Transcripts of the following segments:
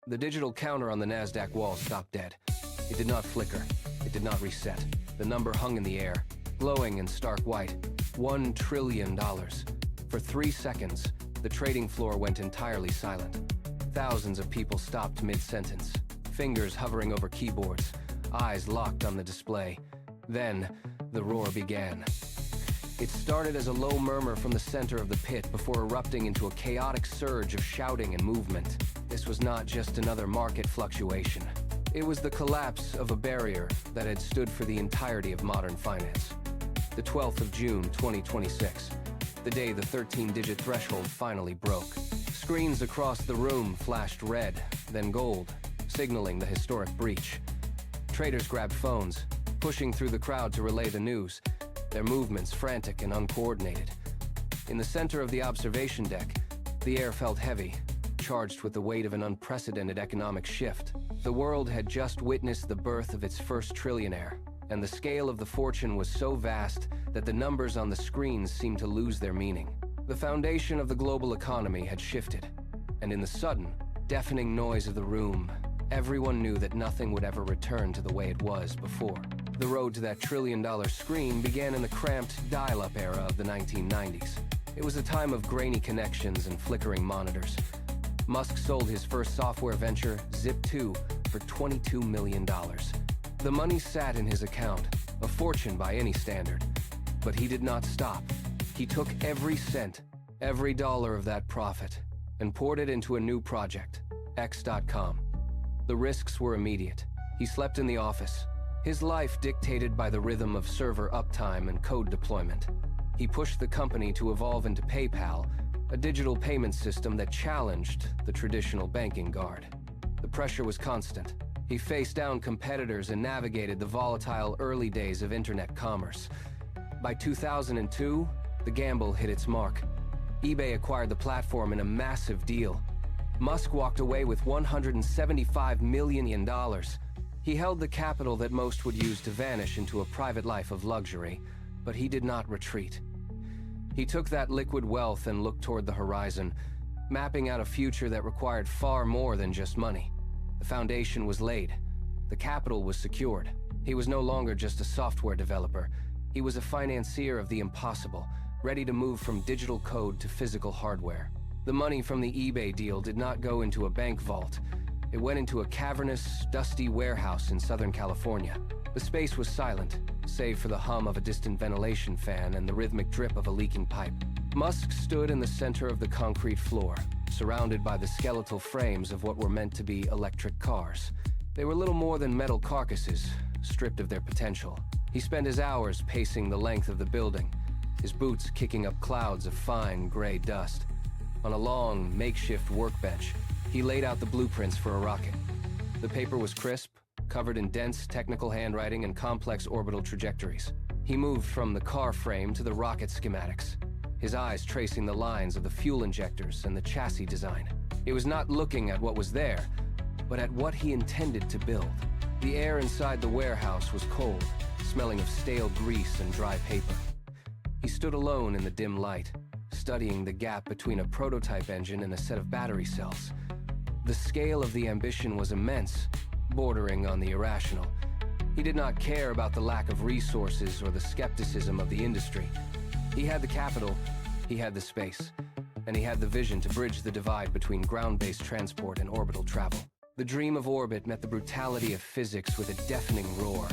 The digital counter on the NASDAQ wall stopped dead. It did not flicker. It did not reset. The number hung in the air, glowing in stark white. $1 trillion. For 3 seconds, the trading floor went entirely silent. Thousands of people stopped mid-sentence, fingers hovering over keyboards, eyes locked on the display. Then, the roar began. It started as a low murmur from the center of the pit before erupting into a chaotic surge of shouting and movement. This was not just another market fluctuation. It was the collapse of a barrier that had stood for the entirety of modern finance. The 12th of June, 2026, the day the 13-digit threshold finally broke. Screens across the room flashed red, then gold, signaling the historic breach. Traders grabbed phones, pushing through the crowd to relay the news, their movements frantic and uncoordinated. In the center of the observation deck, the air felt heavy, charged with the weight of an unprecedented economic shift. The world had just witnessed the birth of its first trillionaire, and the scale of the fortune was so vast that the numbers on the screens seemed to lose their meaning. The foundation of the global economy had shifted, and in the sudden, deafening noise of the room, everyone knew that nothing would ever return to the way it was before. The road to that trillion-dollar screen began in the cramped dial-up era of the 1990s. It was a time of grainy connections and flickering monitors. Musk sold his first software venture, Zip2, for $22 million. The money sat in his account, a fortune by any standard. But he did not stop. He took every cent, every dollar of that profit, and poured it into a new project, X.com. The risks were immediate. He slept in the office, his life dictated by the rhythm of server uptime and code deployment. He pushed the company to evolve into PayPal, a digital payment system that challenged the traditional banking guard. The pressure was constant. He faced down competitors and navigated the volatile early days of internet commerce. By 2002, the gamble hit its mark. eBay acquired the platform in a massive deal. Musk walked away with $175 million. He held the capital that most would use to vanish into a private life of luxury, but he did not retreat. He took that liquid wealth and looked toward the horizon, mapping out a future that required far more than just money. The foundation was laid. The capital was secured. He was no longer just a software developer. He was a financier of the impossible, ready to move from digital code to physical hardware. The money from the eBay deal did not go into a bank vault. It went into a cavernous, dusty warehouse in Southern California. The space was silent, save for the hum of a distant ventilation fan and the rhythmic drip of a leaking pipe. Musk stood in the center of the concrete floor, surrounded by the skeletal frames of what were meant to be electric cars. They were little more than metal carcasses, stripped of their potential. He spent his hours pacing the length of the building, his boots kicking up clouds of fine, gray dust. On a long, makeshift workbench, he laid out the blueprints for a rocket. The paper was crisp, covered in dense technical handwriting and complex orbital trajectories. He moved from the car frame to the rocket schematics, his eyes tracing the lines of the fuel injectors and the chassis design. He was not looking at what was there, but at what he intended to build. The air inside the warehouse was cold, smelling of stale grease and dry paper. He stood alone in the dim light, studying the gap between a prototype engine and a set of battery cells. The scale of the ambition was immense, bordering on the irrational. He did not care about the lack of resources or the skepticism of the industry. He had the capital, he had the space, and he had the vision to bridge the divide between ground-based transport and orbital travel. The dream of orbit met the brutality of physics with a deafening roar.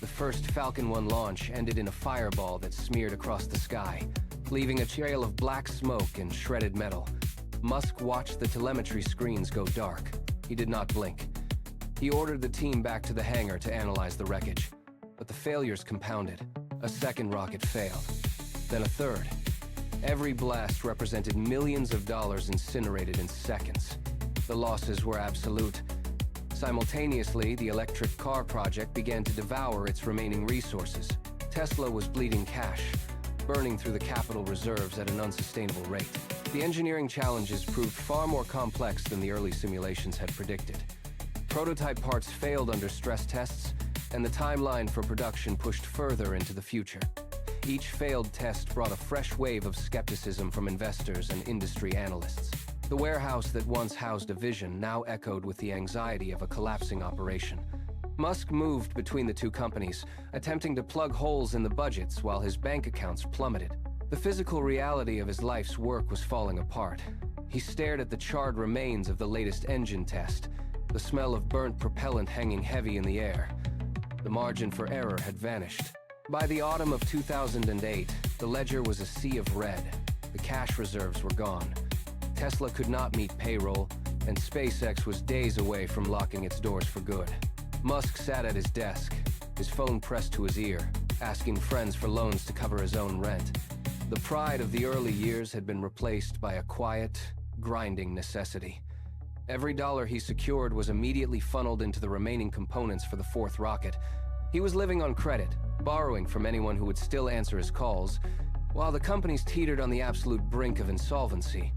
The first Falcon 1 launch ended in a fireball that smeared across the sky, leaving a trail of black smoke and shredded metal. Musk watched the telemetry screens go dark. He did not blink. He ordered the team back to the hangar to analyze the wreckage. But the failures compounded. A second rocket failed. Then a third. Every blast represented millions of dollars incinerated in seconds. The losses were absolute. Simultaneously, the electric car project began to devour its remaining resources. Tesla was bleeding cash, burning through the capital reserves at an unsustainable rate. The engineering challenges proved far more complex than the early simulations had predicted. Prototype parts failed under stress tests, and the timeline for production pushed further into the future. Each failed test brought a fresh wave of skepticism from investors and industry analysts. The warehouse that once housed a vision now echoed with the anxiety of a collapsing operation. Musk moved between the two companies, attempting to plug holes in the budgets while his bank accounts plummeted. The physical reality of his life's work was falling apart. He stared at the charred remains of the latest engine test, the smell of burnt propellant hanging heavy in the air. The margin for error had vanished. By the autumn of 2008, the ledger was a sea of red. The cash reserves were gone. Tesla could not meet payroll, and SpaceX was days away from locking its doors for good. Musk sat at his desk, his phone pressed to his ear, asking friends for loans to cover his own rent. The pride of the early years had been replaced by a quiet, grinding necessity. Every dollar he secured was immediately funneled into the remaining components for the fourth rocket. He was living on credit, borrowing from anyone who would still answer his calls, while the companies teetered on the absolute brink of insolvency.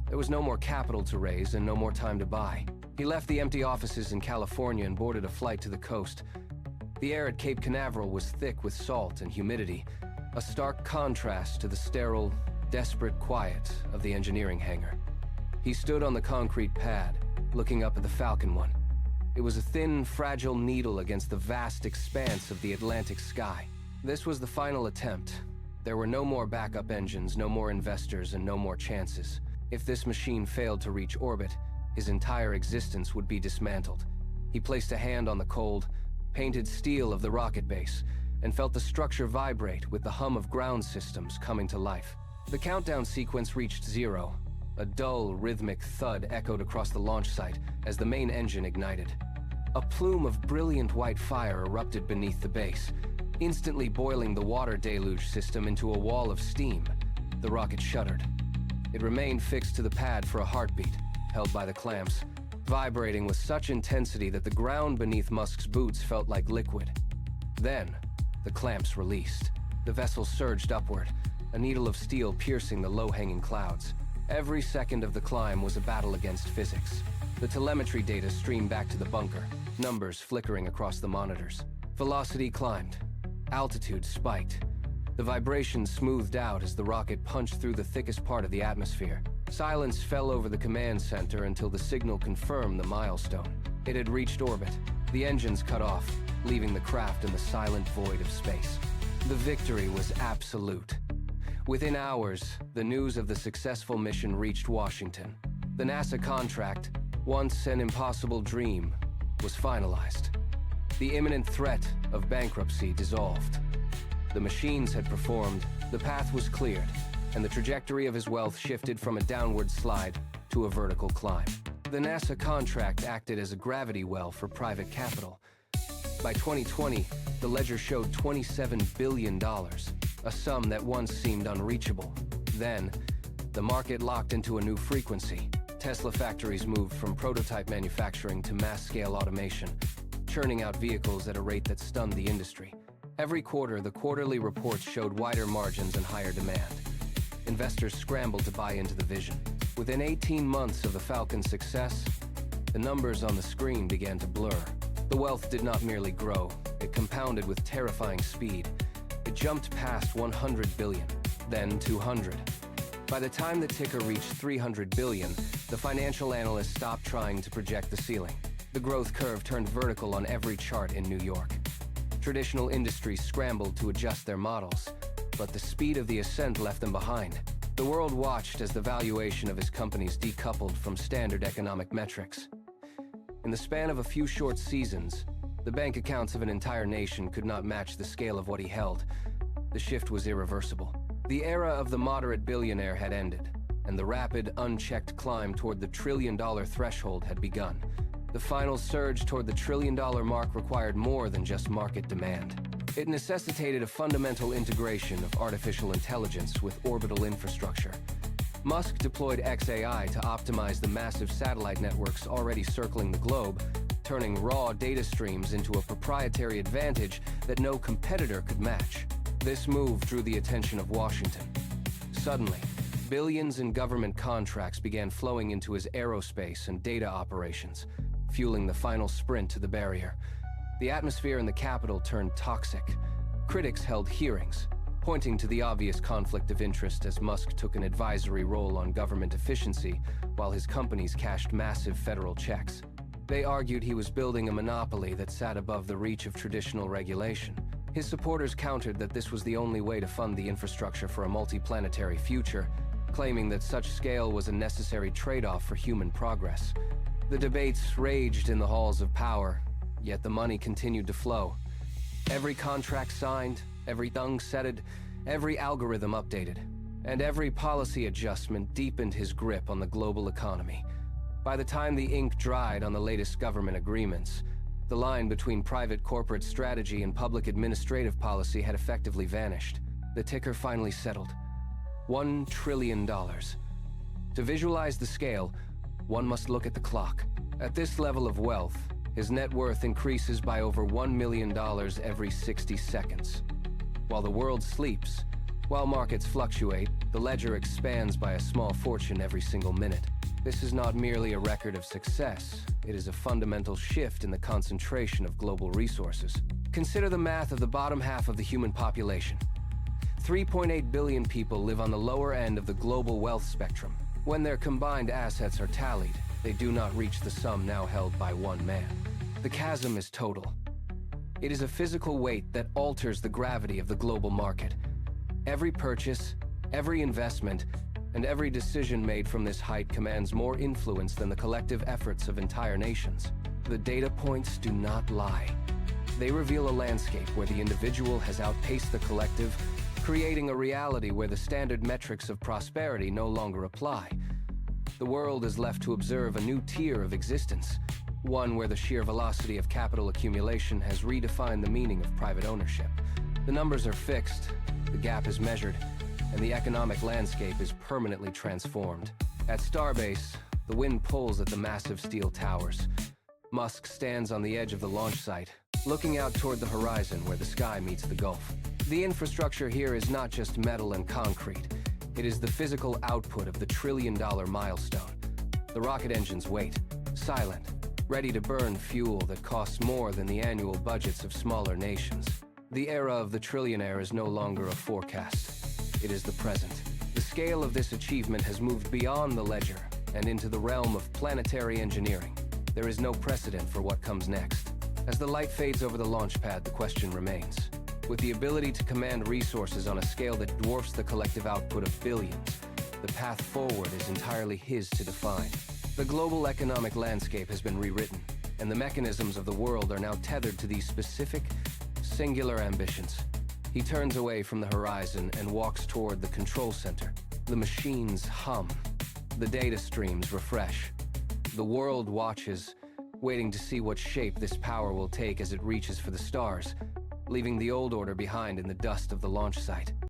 There was no more capital to raise and no more time to buy. He left the empty offices in California and boarded a flight to the coast. The air at Cape Canaveral was thick with salt and humidity, a stark contrast to the sterile, desperate quiet of the engineering hangar. He stood on the concrete pad, looking up at the Falcon 1. It was a thin, fragile needle against the vast expanse of the Atlantic sky. This was the final attempt. There were no more backup engines, no more investors, and no more chances. If this machine failed to reach orbit, his entire existence would be dismantled. He placed a hand on the cold, painted steel of the rocket base, and felt the structure vibrate with the hum of ground systems coming to life. The countdown sequence reached 0. A dull, rhythmic thud echoed across the launch site as the main engine ignited. A plume of brilliant white fire erupted beneath the base, instantly boiling the water deluge system into a wall of steam. The rocket shuddered. It remained fixed to the pad for a heartbeat, held by the clamps, vibrating with such intensity that the ground beneath Musk's boots felt like liquid. Then, the clamps released. The vessel surged upward, a needle of steel piercing the low-hanging clouds. Every second of the climb was a battle against physics. The telemetry data streamed back to the bunker, numbers flickering across the monitors. Velocity climbed. Altitude spiked. The vibration smoothed out as the rocket punched through the thickest part of the atmosphere. Silence fell over the command center until the signal confirmed the milestone. It had reached orbit. The engines cut off, leaving the craft in the silent void of space. The victory was absolute. Within hours, the news of the successful mission reached Washington. The NASA contract, once an impossible dream, was finalized. The imminent threat of bankruptcy dissolved. The machines had performed, the path was cleared, and the trajectory of his wealth shifted from a downward slide to a vertical climb. The NASA contract acted as a gravity well for private capital. By 2020, the ledger showed $27 billion, a sum that once seemed unreachable. Then, the market locked into a new frequency. Tesla factories moved from prototype manufacturing to mass-scale automation, churning out vehicles at a rate that stunned the industry. Every quarter, the quarterly reports showed wider margins and higher demand. Investors scrambled to buy into the vision. Within 18 months of the Falcon's success, the numbers on the screen began to blur. The wealth did not merely grow, it compounded with terrifying speed. It jumped past 100 billion, then 200. By the time the ticker reached 300 billion, the financial analysts stopped trying to project the ceiling. The growth curve turned vertical on every chart in New York. Traditional industries scrambled to adjust their models, but the speed of the ascent left them behind. The world watched as the valuation of his companies decoupled from standard economic metrics. In the span of a few short seasons, the bank accounts of an entire nation could not match the scale of what he held. The shift was irreversible. The era of the moderate billionaire had ended, and the rapid, unchecked climb toward the trillion-dollar threshold had begun. The final surge toward the trillion-dollar mark required more than just market demand. It necessitated a fundamental integration of artificial intelligence with orbital infrastructure. Musk deployed xAI to optimize the massive satellite networks already circling the globe, turning raw data streams into a proprietary advantage that no competitor could match. This move drew the attention of Washington. Suddenly, billions in government contracts began flowing into his aerospace and data operations, fueling the final sprint to the barrier. The atmosphere in the Capitol turned toxic. Critics held hearings, pointing to the obvious conflict of interest as Musk took an advisory role on government efficiency while his companies cashed massive federal checks. They argued he was building a monopoly that sat above the reach of traditional regulation. His supporters countered that this was the only way to fund the infrastructure for a multi-planetary future, claiming that such scale was a necessary trade-off for human progress. The debates raged in the halls of power, yet the money continued to flow. Every contract signed, every tongue setted, every algorithm updated, and every policy adjustment deepened his grip on the global economy. By the time the ink dried on the latest government agreements, the line between private corporate strategy and public administrative policy had effectively vanished. The ticker finally settled. $1 trillion. To visualize the scale, one must look at the clock. At this level of wealth, his net worth increases by over $1 million every 60 seconds. While the world sleeps, while markets fluctuate, the ledger expands by a small fortune every single minute. This is not merely a record of success, it is a fundamental shift in the concentration of global resources. Consider the math of the bottom half of the human population. 3.8 billion people live on the lower end of the global wealth spectrum. When their combined assets are tallied, they do not reach the sum now held by one man. The chasm is total. It is a physical weight that alters the gravity of the global market. Every purchase, every investment, and every decision made from this height commands more influence than the collective efforts of entire nations. The data points do not lie. They reveal a landscape where the individual has outpaced the collective, creating a reality where the standard metrics of prosperity no longer apply. The world is left to observe a new tier of existence, one where the sheer velocity of capital accumulation has redefined the meaning of private ownership. The numbers are fixed, the gap is measured, and the economic landscape is permanently transformed. At Starbase, the wind pulls at the massive steel towers. Musk stands on the edge of the launch site, looking out toward the horizon where the sky meets the Gulf. The infrastructure here is not just metal and concrete. It is the physical output of the trillion-dollar milestone. The rocket engines wait, silent, ready to burn fuel that costs more than the annual budgets of smaller nations. The era of the Trillionaire is no longer a forecast. It is the present. The scale of this achievement has moved beyond the ledger and into the realm of planetary engineering. There is no precedent for what comes next. As the light fades over the launch pad, the question remains. With the ability to command resources on a scale that dwarfs the collective output of billions, the path forward is entirely his to define. The global economic landscape has been rewritten, and the mechanisms of the world are now tethered to these specific, singular ambitions. He turns away from the horizon and walks toward the control center. The machines hum. The data streams refresh. The world watches, waiting to see what shape this power will take as it reaches for the stars, leaving the old order behind in the dust of the launch site.